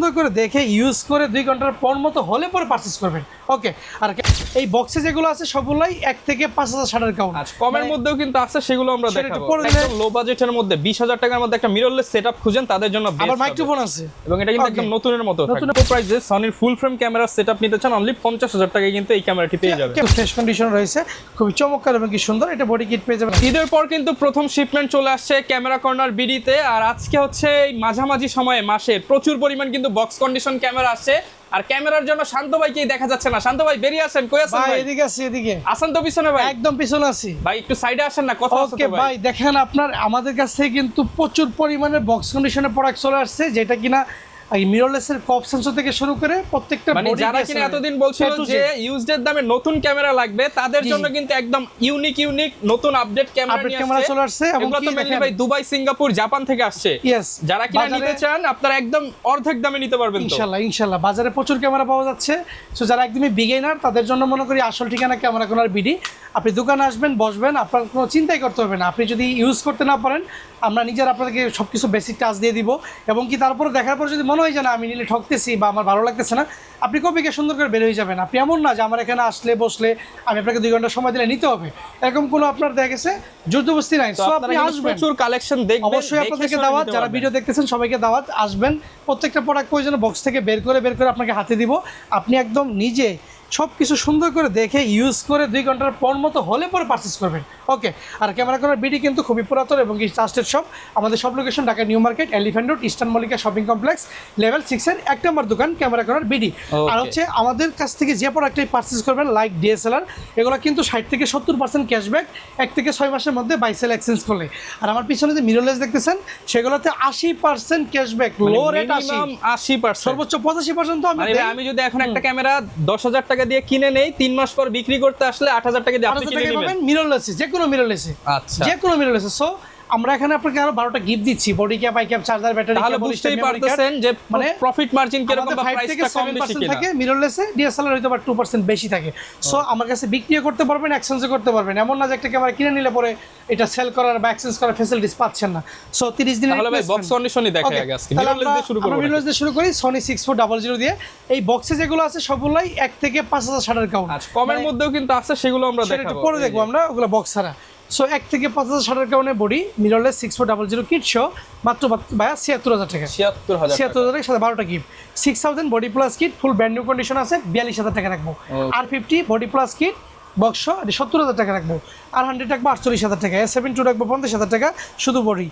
সুন্দর করে দেখে ইউজ করে 2 ঘন্টার পর মতো হলে পরে পারচেজ করবেন। ওকে, আর এই বক্সে যেগুলো আছে সবগুলাই 1 থেকে 5000 শাটার কাউন্ট। আচ্ছা, কমের মধ্যেও কিন্তু আছে, সেগুলো আমরা দেখাবো। একদম লো বাজেটের মধ্যে 20000 টাকার মধ্যে একটা মিররলেস সেটআপ খুঁজেন, তাদের জন্য বেস্ট। আবার মাইক্রোফোন আছে এবং এটা কিন্তু একদম নতুনের মতো। নতুন প্রাইসে সনির ফুল ফ্রেম ক্যামেরা সেটআপ নিতে চান অনলি 50000 টাকায় কিন্তু এই ক্যামেরাটি পেয়ে যাবেন। ফ্রেশ কন্ডিশন রয়েছে, খুবই চমৎকার এবং কি সুন্দর। এটা বডি কিট পেয়ে যাবেন। ঈদের পর কিন্তু প্রথম শিপমেন্ট চলে আসছে ক্যামেরা কর্নার বিডিতে, আর আজকে হচ্ছে এই মাঝামাঝি সময়ে মাসে প্রচুর পরিমাণ কিন্তু বক্স কন্ডিশন ক্যামেরা আসছে। আর ক্যামেরার জন্য শান্ত ভাইকেই দেখা যাচ্ছে না। শান্ত ভাই বেরিয়ে আসেন, কই আছেন ভাই? এদিকে আছি, এদিকে আসেন তো পিছনে ভাই। একদম পিছনে আছি ভাই, একটু সাইডে আসেন না, কথা আছে তো ভাই। ভাই দেখেন, আপনার আমাদের কাছে কিন্তু প্রচুর পরিমাণে বক্স কন্ডিশনের প্রোডাক্ট চলে আসছে, যেটা কিনা এই মিররলেসের কপ সেন্সর থেকে শুরু করে প্রত্যেকটা মানে যারা কিনা এতদিন বলছিল যে ইউজড এর দামে নতুন ক্যামেরা লাগবে, তাদের জন্য কিন্তু একদম ইউনিক নতুন আপডেট ক্যামেরা চলে আসছে। এবং কি মেনলি ভাই দুবাই, সিঙ্গাপুর, জাপান থেকে আসছে। যারা কিনা নিতে চান আপনারা একদম অর্ধেক দামে নিতে পারবেন। ইনশাআল্লাহ বাজারে প্রচুর ক্যামেরা পাওয়া যাচ্ছে। সো যারা একদমই বিগিনার তাদের জন্য মনে করি আসল ঠিকানা ক্যামেরা কর্নার বিডি। আপনি দোকানে আসবেন, বসবেন, আপনার কোনো চিন্তাই করতে হবে না। আপনি যদি ইউজ করতে না পারেন, আমরা নিজের আপনাদেরকে সবকিছু বেসিক টাচ দিয়ে দিব। এবং কি তারপরে দেখার পর যদি মনে হয় যে না আমি নিলে ঠকতেছি বা আমার ভালো লাগতেছে না, আপনি কপিকে সুন্দর করে বের হয়ে যাবেন। আপনি এমন না যে আমার এখানে আসলে বসলে আমি আপনাকে 2 ঘন্টা সময় দিলে নিতে হবে, এরকম কোনো আপনার দেখা গেছে জোরজবস্তি নাই। সো আপনি আসবেন, প্রচুর কালেকশন দেখবেন। অবশ্যই আপনাদেরকে দাওয়াত, যারা ভিডিও দেখতেছেন সবাইকে দাওয়াত, আসবেন। প্রত্যেকটা প্রোডাক্ট প্রয়োজন বক্স থেকে বের করে আপনাকে হাতে দিব। আপনি একদম নিজে সব কিছু সুন্দর করে দেখে ইউজ করে 2 ঘন্টার পর মতো হলে পরে পারচেজ করবেন। ওকে, আর ক্যামেরা কর্নার বিডি কিন্তু খুবই পুরাতন এবং ট্রাস্টেড শপ। আমাদের সব location Dhaka new market, elephant road, eastern Mallika shopping complex, level 6 এর 1 নম্বর দোকান ক্যামেরা কর্নার বিডি। আর হচ্ছে আমাদের কাছ থেকে যে প্রোডাক্টটাই পারচেজ করবেন, লাইক ডিএসএলআর, এগুলো কিন্তু 60 থেকে 70% ক্যাশব্যাক 1 থেকে 6 মাসের মধ্যে বাই সেল এক্সচেঞ্জ করলে। আর আমার পিছনে যে মিররলেস দেখতেছেন সেগুলোতে 80% ক্যাশব্যাক, লো রেট 80%, সর্বোচ্চ 85%। আমি যদি এখন একটা ক্যামেরা 10000 টাকা দিয়ে কিনে নেই, 3 মাস পর বিক্রি করতে আসলে 8000 টাকা দিয়ে আপনি কিনে নেবেন মিররলেসে, যে কোনো মিররলেসে। আচ্ছা, যে কোনো মিররলেসে। সো আমরা এখানে আপনাকে আরো 12টা গিফট দিচ্ছি, body cap, I cap, charger, battery. তাহলে বুঝতেই পারতেছেন যে মানে প্রফিট মার্জিন কি রকম বা 5 থেকে প্রাইসটা কম বেশি 7% থাকে মিররলেসে, ডিএসএলআর হয়তো বা 2% বেশি থাকে। সো আমার কাছে বিক্রিও করতে পারবেন, এক্সচেঞ্জ করতে পারবেন। এমন না যে একটা ক্যামেরা কিনে নিলে পরে এটা সেল করার বা এক্সচেঞ্জ করার ফ্যাসিলিটিস পাচ্ছেন না। সো 30 দিনের তাহলে ভাই বক্স কন্ডিশনই দেখাই আগে আজকে মিররলেস দিয়ে শুরু করব। মিররলেস দিয়ে শুরু করি সনি 6400 দিয়ে। এই বক্সে যেগুলো আছে সবগুলাই 1 থেকে 5000 শাটার কাউন্ট। আচ্ছা, কমের মধ্যেও কিন্তু আছে, সেগুলো আমরা দেখাবো, পরে দেখবো আমরা ওগুলো বক্স ছাড়া। সো 1 থেকে 5000 শাটার কাউন্টে বডি মিররলেস 6400 কিট শো মাত্র ভাইয়া 76000 টাকা। 76000 টাকা সাথে 12টা gift. 6000 body plus kit full brand new condition আছে, 42000 টাকা রাখবো। আর 50 বডি প্লাস কিট বক্স 70000 টাকা রাখবো। আর 100 রাখবো 48000 টাকা। S72 রাখবো 50000 টাকা শুধু বডি।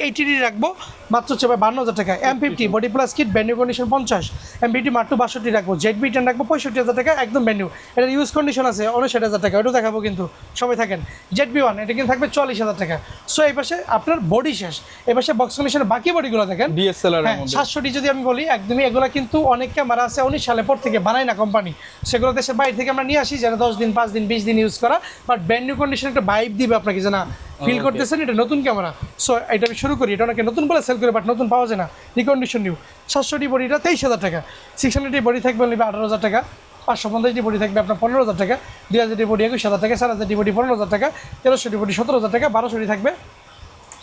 80 রাখবো মাত্র 52000 টাকা। M50 body plus kit brand new condition 50, M50 মাত্র 62 রাখবো। ZB10 রাখবো 65000 টাকা একদম ব্র্যান্ড নিউ। এটা ইউজ কন্ডিশন আছে 59000 টাকা, ওটাও দেখাবো কিন্তু সবাই থাকেন। ZB1 এটা কিন্তু থাকবে 40000 টাকা। সো এই পাশে আপনার বডি শেষ, এই পাশে বক্স কন্ডিশনের বাকি বডিগুলো দেখেন ডিএসএলআর এর মধ্যে 700 যদি আমি বলি একদমই এগুলো কিন্তু অনেক ক্যামেরা আছে 19 সালের পর থেকে বানায় না কোম্পানি, সেগুলো দেশের বাইরে থেকে আমরা নিয়ে আসি যারা 10 দিন 5 দিন 20 দিন ইউজ করা, বাট ব্র্যান্ড নিউ কন্ডিশন একটা ভাইব দিবে আপনাকে যে না ফিল করতেছেন এটা নতুন ক্যামেরা। সো এটা আমি শুরু করি, এটা অনেকে নতুন বলে সেল করে বাট নতুন পাওয়া যায় না, রিকন্ডিশন নিউ। 700 বডিটা 23000 টাকা, 600 বডি থাকবে 18000 টাকা, 550 বডি থাকবে আপনার 15000 টাকা, 2000 বডি 21000 টাকা, 4000 বডি 15000 টাকা, 1300 বডি 17000 টাকা, 1200 থাকবে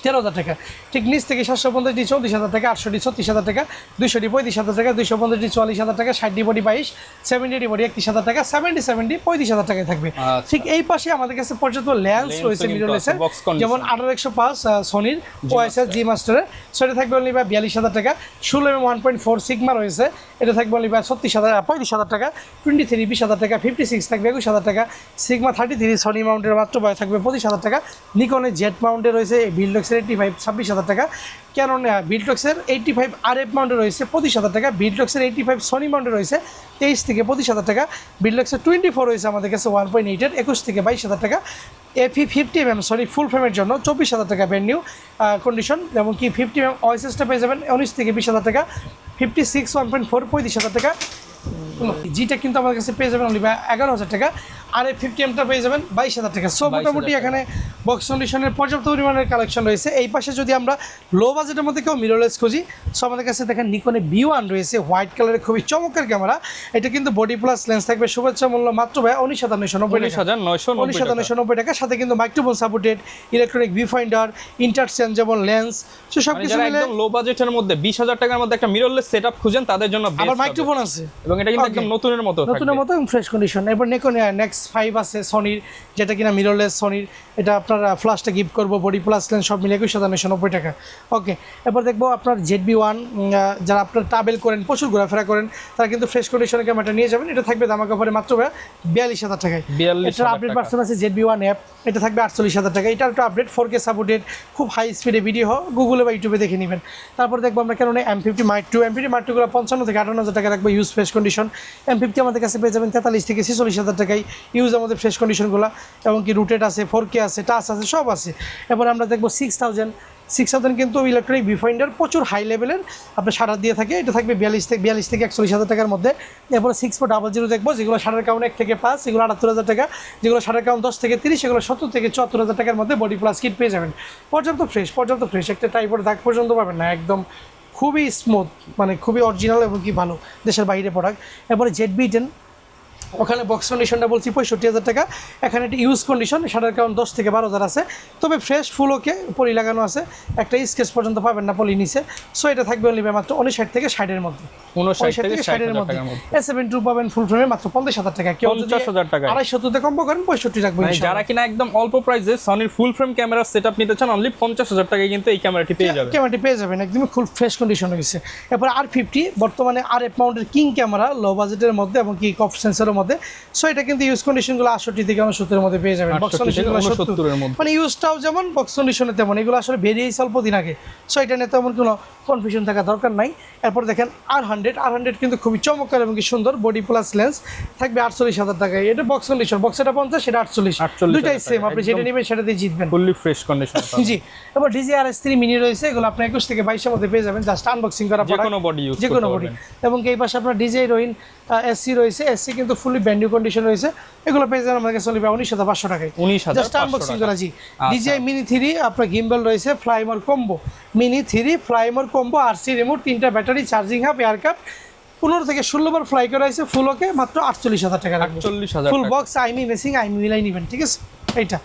13000 টাকা। ঠিক নিচ থেকে 750 34000 টাকা, 800 36000 টাকা, 200 35000 টাকা, 250 44000 টাকা, 60 বডি 22, 70 বডি 31000 টাকা, 70 35000 টাকায় থাকবে। ঠিক এই পাশে আমাদের কাছে পর্যাপ্ত লেন্স রয়েছে মিররলেসের, যেমন 18105 সনির ওএসএস জি মাস্টারের, সেটা থাকবে অনলি 42000 টাকা। 16 1.4 সিগমা রয়েছে, এটা থাকবে অনলি 35000 টাকা। 23 20000 টাকা, 56 থাকবে 21000 টাকা। সিগমা 33 সনি মাউন্টের মাত্র থাকবে 25000 টাকা। নিকনের জেড মাউন্টে রয়েছে বিল্ডক্সের 85 26000 টাকা। ক্যানন বিল্ডক্সের 85 RF মাউন্টে রয়েছে 25000 টাকা। বিল্ডক্সের 85 সনি মাউন্টে রয়েছে 23 থেকে 25000 টাকা। বিল্ডক্সের 24 রয়েছে আমাদের কাছে 1.8 এর 21 থেকে 22000 টাকা। এফি 50mm সরি ফুল ফ্রেমের জন্য 24000 টাকা ব্র্যান্ড নিউ কন্ডিশন, এবং কি 50mm ওএসএসটা পেয়ে যাবেন 19 থেকে 20000 টাকা। 56 1.4 35000 টাকা। জিটা কিন্তু আমাদের কাছে পেয়ে যাবেন অনলি 11000 টাকা। RF50M টা পেয়ে যাবেন 22,000 টাকা। সো 22,000 মোটামুটি এখানে বক্স কন্ডিশনের পর্যাপ্ত পরিমাণের কালেকশন রয়েছে। এই পাশে যদি আমরা লো বাজেটের মধ্যে কেউ মিররলেস খুঁজি, সো আমাদের কাছে দেখেন নিকনে B1 রয়েছে, হোয়াইট কালারের খুবই চমৎকার ক্যামেরা। এটা কিন্তু বডি প্লাস লেন্স থাকবে, শুভেচ্ছা মূল্য মাত্র ভাই 19,990 টাকা। সাথে কিন্তু microphone supported, electronic view finder, interchangeable lens, so সবকিছু যারা মিলে একদম লো বাজেটের মধ্যে 20,000 টাকার মধ্যে একটা মিররলেস সেটআপ খুঁজেন তাদের জন্য বেস্ট আবার মাইক্রোফোন আছে এবং এটা কিন্তু একদম নতুনের মতো নতুনের মতো এবং ফ্রেশ কন্ডিশন। এরপর নেক্সট 5 আছে সনির, যেটা কিনা মিররলেস সনির। এটা আপনার ফ্ল্যাশটা গিফট করবো, বডি প্লাস লেন্স সব মিলে 21,990 টাকা। ওকে, এরপর দেখবো আপনার ZB-1, যারা আপনার ট্রাভেল করেন, প্রচুর ঘোরাফেরা করেন, তারা কিন্তু ফ্রেশ কন্ডিশনের ক্যামেরাটা নিয়ে যাবেন। এটা থাকবে দামাকা পরে মাত্র 42,000 টাকায়। 42,000 এটার আপডেট ভার্সন আছে ZB-1 অ্যাপ, এটা থাকবে 48,000 টাকা। এটা একটা আপডেট 4K সাপোর্টেড, খুব হাই স্পিডে ভিডিও গুগলে বা ইউটিউবে দেখে নেবেন। তারপর দেখবো আমরা কেন M50 Mark II, M50 Mark II গুলো 55 থেকে 58,000 টাকা রাখবো ইউজ ফ্রেশ কন্ডিশন। M50 আমাদের কাছে পেয়ে যাবেন 43 থেকে 46,000 টাকায় ইউজ আমাদের ফ্রেশ কন্ডিশনগুলো, এবং কি রুটেড আছে, 4K আছে, টাচ আছে, সব আছে। এরপর আমরা দেখবো 6,000 কিন্তু ইলেকট্রনিক ভিউফাইন্ডার প্রচুর হাই লেভেলের আপনার শাটার দিয়ে থাকে। এটা থাকবে 42 থেকে 41,000 টাকার মধ্যে। এরপরে 6400 দেখবো, যেগুলো শাটার কাউন্ট 1 থেকে 5, এগুলো 78,000 টাকা। যেগুলো শাটার কাউন্ট 10 থেকে 30, এগুলো 70 থেকে 74,000 টাকার মধ্যে বডি প্লাস কিট পেয়ে যাবেন। পর্যাপ্ত ফ্রেশ, একটা টাইপের দাগ পর্যন্ত পাবেন না, একদম খুবই স্মুথ, মানে খুবই অরিজিনাল এবং কি ভালো, দেশের বাইরে প্রোডাক্ট। এরপরে ZB-10, ওখানে বক্স কন্ডিশনটা বলছি 65,000 টাকা। এখানে একটা ইউজ কন্ডিশন, শাটার কাউন্ট 10 থেকে 12,000 আছে, তবে ফ্রেশ ফুল ওকে, পলি লাগানো আছে, একটা স্কেচ পর্যন্ত পাবেন না পলি নিচে। সো এটা থাকবে অনলি মাত্র 59 থেকে 60-এর মধ্যে, 59 থেকে 60 মধ্যে। টাকার মধ্যে S7 II পাবেন ফুল ফ্রেমে মাত্র 50,000 টাকা। কেউ যদি 50,000 টাকা 250 তে কম্বো করেন 65 রাখবো মানে ইনশাআল্লাহ। যারা কিনা একদম অল্প প্রাইসে সনির ফুল ফ্রেম ক্যামেরা সেটআপ নিতে চান অনলি 50,000 টাকায় কিন্তু এই ক্যামেরাটি পেয়ে যাবেন। ক্যামেরাটি পেয়ে যাবেন একদমই ফুল ফ্রেশ কন্ডিশন হয়েছে। এরপর R50 বর্তমানে RF মাউন্টের কিং ক্যামেরা, লো বাজেটের মধ্যে এবং কি কফ সেন্সরের মধ্যে। সো এটা কিন্তু ইউজ কন্ডিশনগুলো 68 থেকে 69 এর মধ্যে পেয়ে যাবেন। বক্স কন্ডিশনগুলো 70 এর মধ্যে, মানে ইউজটাও যেমন বক্স কন্ডিশনে তেমন, এগুলো আসলে বেরিয়েছে অল্প দিন আগে। সো এটা নিয়ে তেমন কোনো কনফিউশন থাকা দরকার নাই। এরপর দেখেন R100 কিন্তু খুবই চমৎকার এবং কি সুন্দর, বডি প্লাস লেন্স থাকবে 48,000 টাকায়। এটা বক্স কন্ডিশন, বক্স এটা 50, সেটা 48, দুইটাই সেম, আপনি যেটা নেবেন সেটাতে জিতবেন, ফুললি ফ্রেশ কন্ডিশন। জি। এবার DJI RS3 মিনি রয়েছে, এগুলো আপনি 21 থেকে 22 এর মধ্যে পেয়ে যাবেন, জাস্ট আনবক্সিং করা যে কোনো বডি ইউজ যে কোনো বডি। এবং এই পাশে আপনার DJI Ronin SC রয়েছে, SC কিন্তু ফুললি ব্র্যান্ড নিউ কন্ডিশন রয়েছে। এগুলো পেয়ে যাবেন আমাদের কাছে 19,500 টাকায়, 19,500 জাস্ট আনবক্সিং করা। জি। DJI Mini 3 আপনার গিম্বল রয়েছে, fly more combo, Mini 3 fly more combo, RC remote, 3টা battery, charging hub, air cup, 15 থেকে 16 বার ফ্লাই করা হয়েছে ফুল ওকে, মাত্র 48,000 টাকা রাখবো। 48,000 ফুল বক্স আইমি মেসিং, আইমি মিলাই নেবেন, ঠিক আছে। এইটা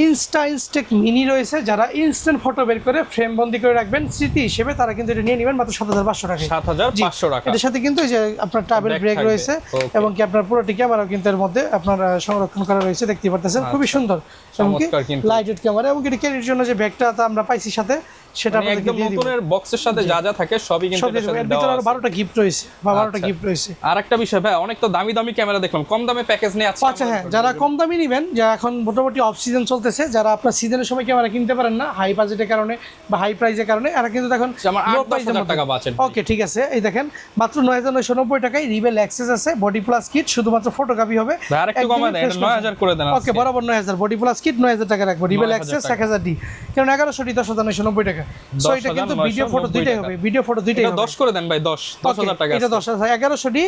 ইনস্টেক মিনি রয়েছে, যারা ইনস্ট্যান্ট ফটো বের করে ফ্রেম বন্দি করে রাখবেন স্মৃতি হিসেবে, তারা কিন্তু এটা নিয়ে নেবেন মাত্র 7,500 টাকা। 7,500 টাকা। এটার সাথে কিন্তু এই যে আপনার ট্রাভেল ব্রেক রয়েছে, এবং কি আপনার পুরোটি ক্যামেরাও কিন্তু এর মধ্যে আপনার সংরক্ষণ করা রয়েছে, দেখতে পাচ্ছেন খুবই সুন্দর। এবং কি লাইটেড ক্যামেরা, এবং এটা ক্যারির জন্য যে ব্যাগটা আমরা পাইছি সাথে, সেটা একদম নতুনের বক্সের সাথে যা যা থাকে সবই কিন্তু এর সাথে দেওয়া আছে। 12টা গিফট রয়েছে বা 12টা গিফট রয়েছে। আর একটা বিষয় ভাই, অনেক তো দামি দামি ক্যামেরা দেখলাম, কম দামে প্যাকেজ নিয়ে আছে। আচ্ছা হ্যাঁ, যারা কম দামি নেবেন, যারা এখন মোটামুটি অফ সিজন চলতেছে, যারা আপনার সিজনের সময় ক্যামেরা কিনতে পারেন না হাই বাজেটের কারণে বা হাই প্রাইসের কারণে, এরা কিন্তু এখন আমার 8-10,000 টাকা বাজেট। ওকে, ঠিক আছে। এই দেখেন মাত্র 9,990 টাকায় রিবেল অ্যাক্সেস আছে, বডি প্লাস কিট, শুধুমাত্র ফটোকপি হবে। আর একটু কমায় দেন, 9,000 করে দেন। ওকে, বরাবর 9,000, বডি প্লাস কিট 9,000 টাকা রাখবো, রিবেল অ্যাক্সেস 1000D, কারণ 1100D 10,990 টাকা। সো এটা কিন্তু ভিডিও ফটো দুইটাই হবে, ভিডিও ফটো দুইটাই হবে। 10 করে দেন ভাই, 10,000 টাকা। এটা 10,000, 1100D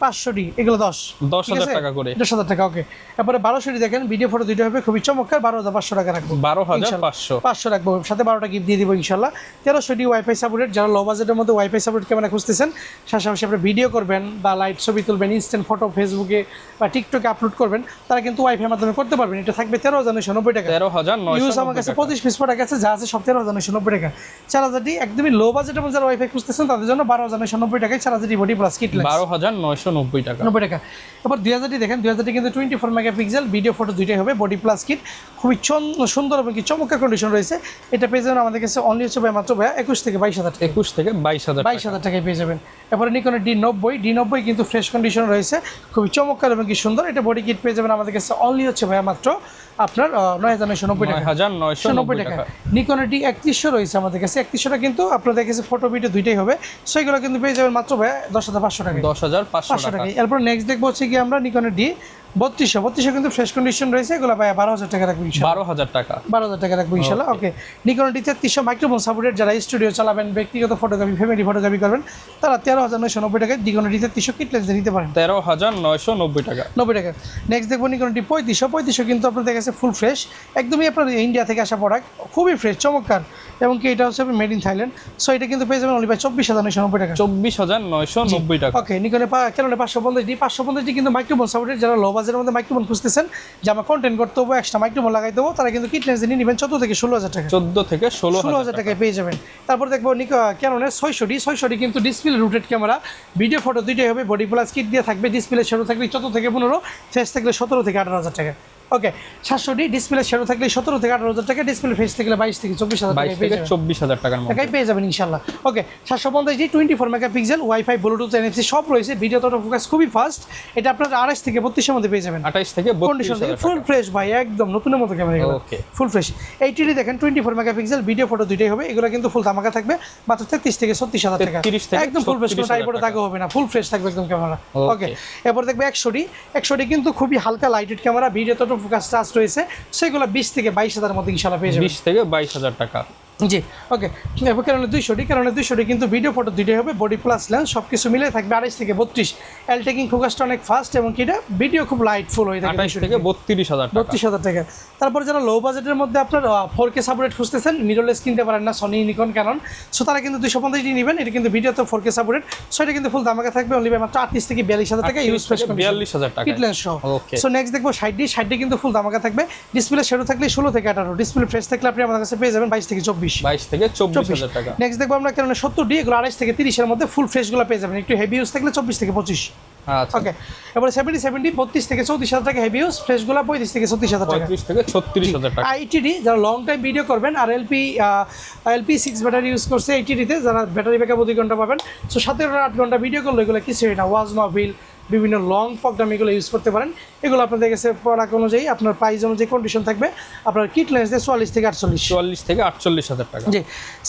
500D, এগুলো 10,000 টাকা করে, 10,000 টাকা। ওকে, তারপরে 1200D দেখেন, ভিডিও ফটো দুইটা হবে, খুবই চমৎকার, 12,500 টাকা রাখবো, 12,500 রাখবো, সাথে 12টা গিফট দিয়ে দিব ইনশাল্লাহ। 1300D ওয়াইফাই সাপোর্টেড, যারা লো বাজেটের মধ্যে ওয়াইফাই সাপোর্ট ক্যামেরা খুঁজতেছেন, পাশাপাশি আপনি ভিডিও করবেন বা লাইট ছবি তুলবেন, ইনস্ট্যান্ট ফটো ফেসবুকে বা টিকটকে আপলোড করবেন, তারা কিন্তু ওয়াইফাই মাধ্যমে করতে পারবেন। এটা থাকবে 13,990 টাকা। 13,990 ইউজ আমার কাছে 25 পিস প্রোডাক্ট আছে, যা আছে সব 13,990 টাকা। 4,000D একদমই লো বাজেটের মধ্যে যারা ওয়াইফাই খুঁজতেছেন, তাদের জন্য 12,990 টাকায় 4,000D বডি প্লাস কিট, 12,990 টাকা। 90 টাকা। তারপর 2000D দেখেন, 2000D কিন্তু 24 মেগাপিক্সেল, ভিডিও ফটো দুইটাই হবে, বডি প্লাস কিট, খুবই সুন্দর এবং কি চমৎকার কন্ডিশন রয়েছে। এটা পেয়ে যাবেন আমাদের কাছে অনলি হচ্ছে ভাই মাত্র 21 থেকে 22,000 টাকা, 21 থেকে 22,000 টাকায় পেয়ে যাবেন। এরপরে নিকনের D90 কিন্তু ফ্রেশ কন্ডিশন রয়েছে, খুবই চমৎকার এবং কি সুন্দর। এটা বডি কিট পেয়ে যাবেন আমাদের কাছে অনলি হচ্ছে ভাই মাত্র আপনার 9,990 টাকা, 9,990 টাকা। নিকনের D3100 রয়েছে আমাদের কাছে, 3100টা কিন্তু আপনাদের কাছে ফটো ভিডিও দুইটাই হবে। সো এগুলো কিন্তু পেয়ে যাবেন মাত্র ভাই 10,500 টাকা, 10,500 টাকা। এরপর নেক্সট দেখবো হচ্ছে কি আমরা নিকনের 3200 কিন্তু ফ্রেশ কন্ডিশন রয়েছে, এগুলো ভাই 12000 টাকা রাখবো ইনশাআল্লাহ। 12000 টাকা, 12000 টাকা রাখবো ইনশাআল্লাহ। ওকে, নিকন D3300 মাইক্রোফোন সাপোর্টেড, যারা স্টুডিও চালাবেন, ব্যক্তিগত ফটোগ্রাফি, ফ্যামিলি ফটোগ্রাফি করবেন, তারা 13990 টাকায় নিকন D3300 কিট লেন্স নিতে পারেন। 13990 টাকা, 90 টাকা। নেক্সট দেখবো নিকন D3500 কিন্তু আপনাদের কাছে ফুল ফ্রেশ, একদমই আপনার ইন্ডিয়া থেকে আসা প্রোডাক্ট, খুবই ফ্রেশ, চমৎকার, এবং কি এটা হচ্ছে মেড ইন থাইল্যান্ড। সো এটা কিন্তু পেয়ে যাবেন অনলি বাই 24990 টাকা, 24990 টাকা। ওকে, নিকনে ক্যাননে 550D কিন্তু মাইক্রোফোন সাপোর্টেড, যারা লো বাজেটের মধ্যে মাইক্রোফোন খুঁজতেছেন যে আমার কন্টেন্ট করতে হবে, এক্সট্রা মাইক্রোফোন লাগাই দেবো, তারা কিন্তু কিট লেন্স নিয়ে নেবেন 14 থেকে 16000 টাকা, 14 থেকে 16000 টাকায় পেয়ে যাবেন। তারপর দেখবো ক্যাননের 600D কিন্তু display rooted camera, video photo দুইটাই হবে, বডি প্লাস কিট দিয়ে থাকবে, ডিসপ্লে শেডো থাকলে 14 থেকে 15, ফেস থাকলে 17 থেকে 18000 টাকা। ওকে, 700D ডিসপ্লে শেডো থাকলে 17 থেকে 18000 টাকা, ডিসপ্লে ফেস থাকলে 22 থেকে 24000 টাকা পেয়ে যাবেন, 24000 টাকার মধ্যে পেয়ে যাবেন ইনশাআল্লাহ। ওকে, 750D 24 megapixel, wifi, Bluetooth, NFC সব রয়েছে, ভিডিও তো ফোকাস খুবই ফাস্ট, এটা আপনার 28 থেকে 32 এর মধ্যে পেয়ে যাবেন, 28 থেকে কন্ডিশন 32 ফুল ফ্রেশ ভাই, একদম নতুনের মতো ক্যামেরা এগুলো, ওকে, ফুল ফ্রেশ। 80D দেখেন 24 মেগাপিক্সেল, ভিডিও ফটো দুইটাই হবে, এগুলো কিন্তু ফুল ধামাকা থাকবে, মাত্র 33 থেকে 36000 টাকা, 33 থেকে একদম ফুল ফ্রেশ, কোনো 36000 টাইপের দাগ হবে না, ফুল ফ্রেশ থাকবে একদম ক্যামেরা। ওকে। ওকে, এরপর দেখবে 100D কিন্তু খুবই হালকা লাইটেড ক্যামেরা, ভিডিও তো ফোকাস টাচ রয়েছে, সেগুলো 20 থেকে 22000 মধ্যে ইনশাআল্লাহ পেয়ে যাবেন, 20 থেকে 22000 টাকা। জি, ওকে। এরপর কারণে 200D কিন্তু ভিডিও ফটো দুইটাই হবে, বডি প্লাস লেন্স সব কিছু মিলে থাকবে 28 থেকে 32, এল টেকিং ফোকাসটা অনেক ফাস্ট, এবং কি এটা ভিডিও খুব লাইট ফুল হয়ে থাকে, 28 থেকে 32000 টাকা, 32000 টাকা। তারপর যারা লো বাজেটের মধ্যে আপনার 4K সাপোর্টেড খুঁজতেছেন, মিররলেস কিনতে পারেন না, সনি, নিকন, ক্যানন, সো তারা কিন্তু 250D নেবেন, এটা কিন্তু ভিডিও তো 4K সাপোর্টেড, সো এটা কিন্তু ফুল দামাকা থাকবে অনলি মাত্র 38 থেকে 42000 টাকা, ইউজ ফ্রেশ 42000 টাকা কিট লেন্স সহ। ওকে। সো নেক্সট দেখবো 60D কিন্তু ফুল দামাকা থাকবে, ডিসপ্লে শেডো থাকলে 16 থেকে 18, ডিসপ্লে ফ্রেশ থাকলে আপনি আমাদের কাছে পেয়ে যাবেন 22 থেকে 24, 22 থেকে 24000 টাকা। নেক্সট দেখবো আমরা কারণে 70D, এগুলো 28 থেকে 30 এর মধ্যে ফুল ফ্রেশগুলো পেয়ে যাবেন, একটু হেভি ইউজ থাকলে 24 থেকে 25। আচ্ছা, ওকে, এবারে 70D 32 থেকে 34000 টাকা হেভি ইউজ, ফ্রেশগুলো 35 থেকে 36000 টাকা, 35 থেকে 36000 টাকা। ITD যারা লং টাইম ভিডিও করবেন, আর LP6 ব্যাটারি ইউজ করছে 80D-তে, যারা ব্যাটারি ব্যাকআপ 2 ঘন্টা পাবেন, সো 7 থেকে 8 ঘন্টা ভিডিও করলে এগুলো কিছুই না, ওয়াজ মাহফিল, বিভিন্ন লং প্রোগ্রাম এগুলো ইউজ করতে পারেন, এগুলো আপনাদের কাছে প্রোডাক্ট অনুযায়ী আপনার প্রাইস অনুযায়ী কন্ডিশন থাকবে, আপনার কিট লেন্স দিয়ে 44 থেকে 48, 44 থেকে 48000 টাকা। জি।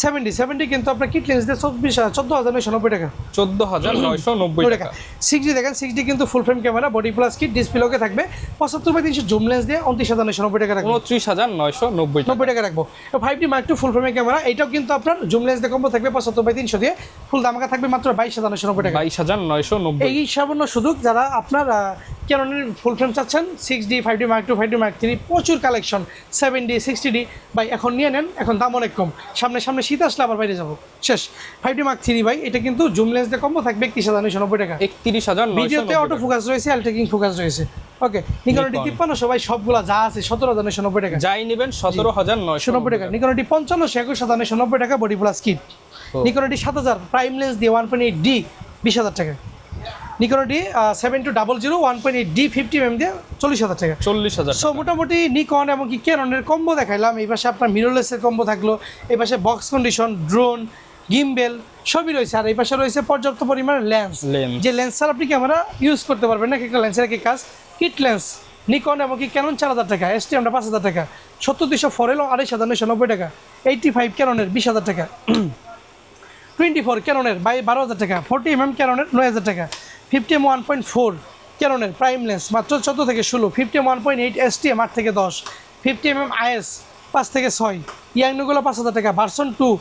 70D কিন্তু আপনার কিট লেন্স দিয়ে 14990 টাকা, 14990 টাকা। 6D দেখেন, 6D কিন্তু ফুল frame camera, body plus kit, display ওকে থাকবে, 75x300 জুম লেন্স দিয়ে 29990 টাকা রাখবো, 29990 টাকা, 90 টাকা রাখবো। 5D Mark II ফুল ফ্রেমের ক্যামেরা, এটাও কিন্তু আপনার জুম লেন্স দিয়ে কম্বো থাকবে 75x300 দিয়ে, ফুল দামাকা থাকবে মাত্র 22990 টাকা, 22990। এই সামান্য সুযোগ যারা আপনার ক্যাননের ফুল ফ্রেম চাচ্ছেন, 6D, 5D Mark II, 5D Mark III, প্রচুর কালেকশন, 7D, 60D, ভাই এখন নিয়ে নেন, এখন দাম অনেক কম, সামনে শীত আসলে আবার বাইরে যাবো, শেষ। 5D Mark III ভাই, এটা কিন্তু জুম লেন্স দিয়ে কম্বো থাকবে 31990 টাকা, 31990। ভিডিওতে অটো ফোকাস রয়েছে, এল টেকিং ফোকাস রয়েছে। ওকে, নিকন D5300 ভাই সবগুলা যা আছে 17990 টাকা, যাই নেবেন 17990 টাকা। নিকন D5500 21990 টাকা, body plus kit. Nikon D7000 prime lens দিয়ে 1.8D 20000 টাকা। নিকন D7200 1.8D 50mm দিয়ে 40000 টাকা, 40000 সো মোটামুটি নিকন এবং কি ক্যাননের কম্বো দেখাইলাম। এই পাশে আপনার মিররলেসের কম্বো থাকলো, এই পাশে বক্স কন্ডিশন, ড্রোন, গিম্বেল সবই রয়েছে, আর এই পাশে রয়েছে পর্যাপ্ত পরিমাণে লেন্স, যে লেন্স ছাড়া আপনি ক্যামেরা ইউজ করতে পারবেন না, একটা লেন্সের কি কাজ, কিট লেন্স নিকন এবং কি ক্যানন 4000 টাকা, STM 5000 টাকা, 70200 4L 28990 টাকা, 85 ক্যাননের 20000 টাকা, 24 ক্যাননের 12000 টাকা, 40mm ক্যাননের 9000 টাকা, 50mm 1.4 ক্যাননের প্রাইম লেন্স মাত্র 14 থেকে 16, 50mm 1.8 STM 8 থেকে 10, 50mm IS 5 থেকে 6, ইয়াংনুগুলো 5000 টাকা, ভার্সন 2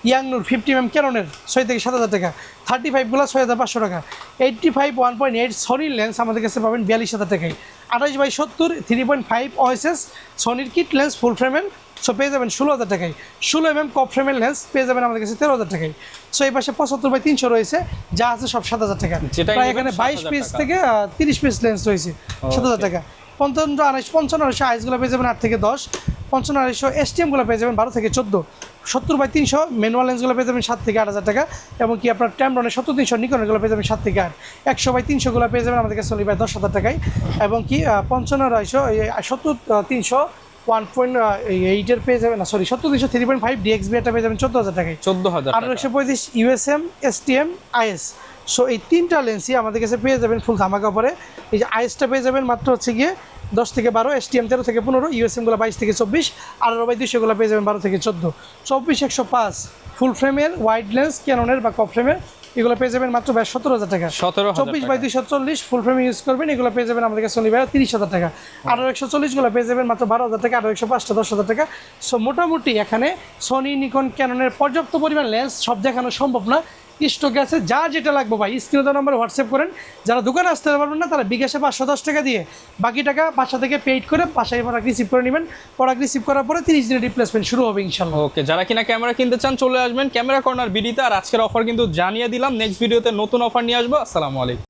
ইয়াংনুর 50mm ক্যাননের 6 থেকে 7000 টাকা, 35গুলো 6500 টাকা, 85 1.8 সনির লেন্স আমাদের কাছে পাবেন 42000 টাকায়, 28x70 3.5 OSS সনির কিট লেন্স ফুল ফ্রেমের, সো পেয়ে যাবেন 16000 টাকায়, 16mm কপ ফ্রেমের লেন্স পেয়ে যাবেন আমাদের কাছে 13000 টাকায়। সো এই পাশে 75x300 রয়েছে, যা আছে সব 7000 টাকা, প্রায় এখানে 22 পিস থেকে 30 পিস লেন্স রয়েছে 7000 টাকা। 55 আইসগুলো পেয়ে যাবেন 8 থেকে 10, 55 STM-গুলো পেয়ে যাবেন 12 থেকে 14, 70x300 ম্যানুয়াল লেন্সগুলো পেয়ে যাবেন 7 থেকে 8000 টাকা, এবং কি আপনার ট্যামরনের 70300 নিকনেরগুলো পেয়ে যাবেন 7 থেকে 8, 100x300-গুলো পেয়ে যাবেন আমাদের কাছে প্রায় 10000 টাকায়, এবং কি 70300 1.8 পেয়ে যাবেন, সরি 70300 3.5 DXB-টা পেয়ে যাবেন 14000 টাকায়, 14000 টাকা, 135 USM STM IS। সো এই তিনটা লেন্সই আমাদের কাছে পেয়ে যাবেন ফুল ধামাকা পরে। এই যে আইএসটা পেয়ে যাবেন মাত্র হচ্ছে গিয়ে 10 থেকে 12, STM 13 থেকে 15, USM-গুলো 22 থেকে 24, আর 200-গুলো পেয়ে যাবেন 12 থেকে 14, 24 105 ফুল ফ্রেমের ওয়াইড লেন্স ক্যাননের বা কপ ফ্রেমের এগুলো পেয়ে যাবেন মাত্র ভাই 17,000 টাকা। 17,000 24x240 ফুল ফ্রেম ইউজ করবেন, এগুলো পেয়ে যাবেন আমাদের কাছে অনলি ভাই 30,000 টাকা। 18x140 গুলো পেয়ে যাবেন মাত্র 12,000 টাকা, 18x5 10,000 টাকা। সো মোটামুটি এখানে সোনি, নিকন, ক্যাননের পর্যাপ্ত পরিমাণ লেন্স সব দেখানো সম্ভব না, স্টকে আছে। যা যেটা লাগবে ভাই স্ক্রিনে দেওয়া নম্বরে হোয়াটসঅ্যাপ করেন। যারা দোকানে আসতে পারবেন না তারা বিকাশে 510 টাকা দিয়ে বাকি টাকা বাসা থেকে পেইড করে বাসায় প্রোডাক্ট রিসিভ করে নেবেন। প্রোডাক্ট রিসিভ করার পরে 30 দিনের রিপ্লেসমেন্ট শুরু হবে ইনশাল্লাহ। ওকে, যারা কিনা ক্যামেরা কিনতে চান চলে আসবেন ক্যামেরা কর্নার বিডিতে। আর আজকের অফার কিন্তু জানিয়ে দিলাম, নেক্সট ভিডিওতে নতুন অফার নিয়ে আসবো। আসসালামু আলাইকুম।